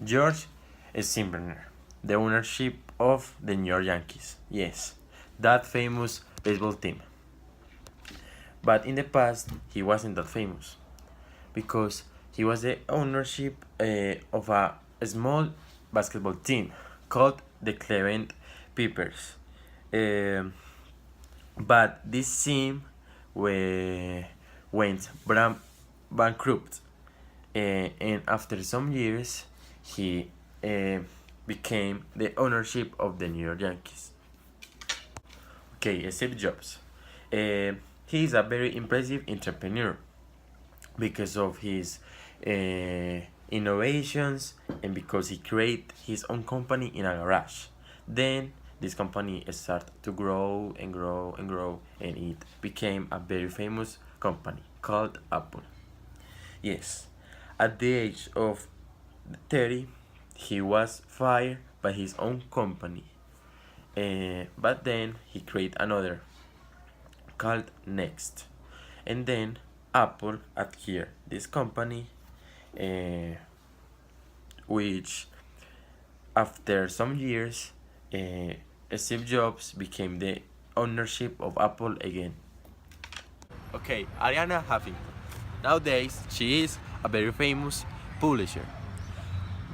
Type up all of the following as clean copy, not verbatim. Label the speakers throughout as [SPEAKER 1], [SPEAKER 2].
[SPEAKER 1] George Steinbrenner, the ownership of the New York Yankees. Yes, that famous baseball team. But in the past, he wasn't that famous because he was the ownership of a small basketball team called the Cleveland Peppers. Um but this team went bankrupt, and after some years, he became the ownership of the New York Yankees. Okay, Steve Jobs. He is a very impressive entrepreneur because of his innovations and because he created his own company in a garage. Then this company started to grow and grow and grow, and it became a very famous company called Apple. Yes, at the age of 30, he was fired by his own company. But then he created another called Next. And then Apple acquired this company, uh, which after some years, Steve Jobs became the ownership of Apple again. Okay, Ariana Huffington. Nowadays, she is a very famous publisher,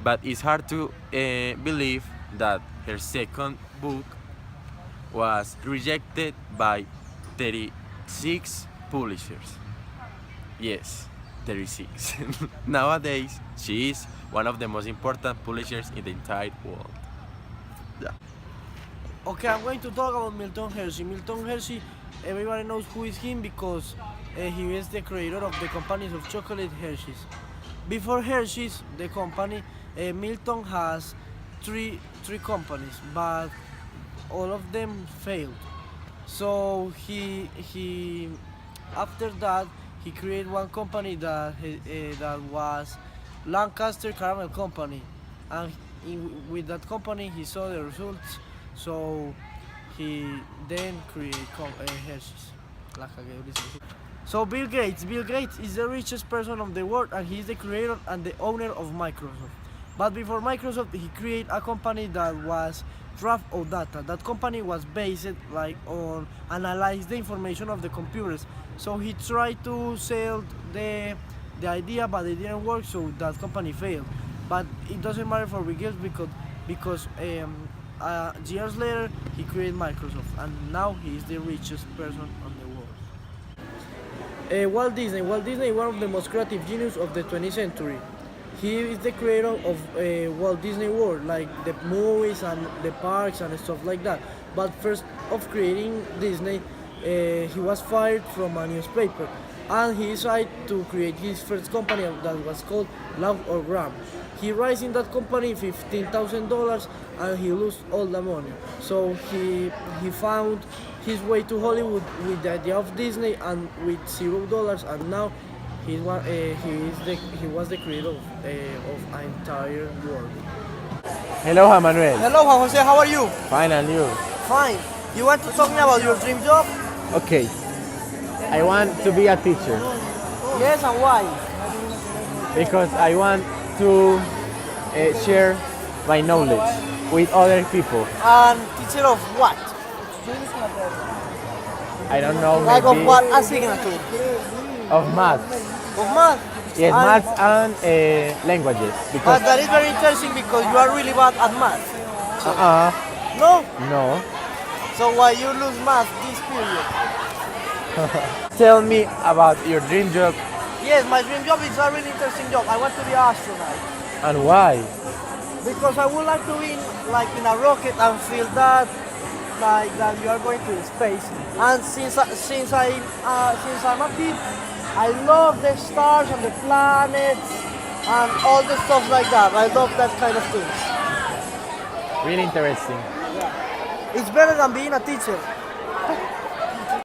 [SPEAKER 1] but it's hard to believe that her second book was rejected by 36 publishers. Yes, 36. Nowadays, she is one of the most important publishers in the entire world. Yeah.
[SPEAKER 2] Okay, I'm going to talk about Milton Hershey. Milton Hershey, everybody knows who is him because he is the creator of the companies of chocolate Hershey's. Before Hershey's, the company, Milton has three companies, but all of them failed. So he after that he created one company that was Lancaster Caramel Company, and with that company he saw the results. So he then created Hershey's. So Bill Gates is the richest person of the world, and he is the creator and the owner of Microsoft. But before Microsoft, he created a company that was Draft of Data. That company was based like on analyze the information of the computers. So he tried to sell the idea, but it didn't work. So that company failed. But it doesn't matter for Bill Gates because years later he created Microsoft, and now he is the richest person on the world. Walt Disney. Walt Disney, one of the most creative geniuses of the 20th century. He is the creator of Walt Disney World, like the movies and the parks and stuff like that. But first of creating Disney, he was fired from a newspaper, and he decided to create his first company that was called Love or Gram. He raised in that company $15,000, and he lost all the money. So he found his way to Hollywood with the idea of Disney and with $0, and now he was the creator of an entire world.
[SPEAKER 3] Hello, Juan Manuel.
[SPEAKER 2] Hello, Juan Jose. How are you?
[SPEAKER 3] Fine, and you?
[SPEAKER 2] Fine. You want to talk me about your dream job?
[SPEAKER 3] Okay. I want to be a teacher
[SPEAKER 2] Yes, and why?
[SPEAKER 3] because I want to share my knowledge with other people.
[SPEAKER 2] And teacher of what?
[SPEAKER 3] I don't know,
[SPEAKER 2] Like of
[SPEAKER 3] maybe
[SPEAKER 2] what? A signature.
[SPEAKER 3] of math.
[SPEAKER 2] Of math.
[SPEAKER 3] Yes,
[SPEAKER 2] And-
[SPEAKER 3] maths and languages.
[SPEAKER 2] But
[SPEAKER 3] Because
[SPEAKER 2] that is very interesting because you are really bad at math. No?
[SPEAKER 3] no.
[SPEAKER 2] So why you lose math this period?
[SPEAKER 3] Tell me about your dream job
[SPEAKER 2] Yes, my dream job is a really interesting job. I want to be an astronaut.
[SPEAKER 3] and why.
[SPEAKER 2] Because I would like to be in a rocket and feel that like that you are going to space. And since I'm a kid, I love the stars and the planets and all the stuff like that. I love that kind of things.
[SPEAKER 3] Really interesting.
[SPEAKER 2] It's better than being a teacher.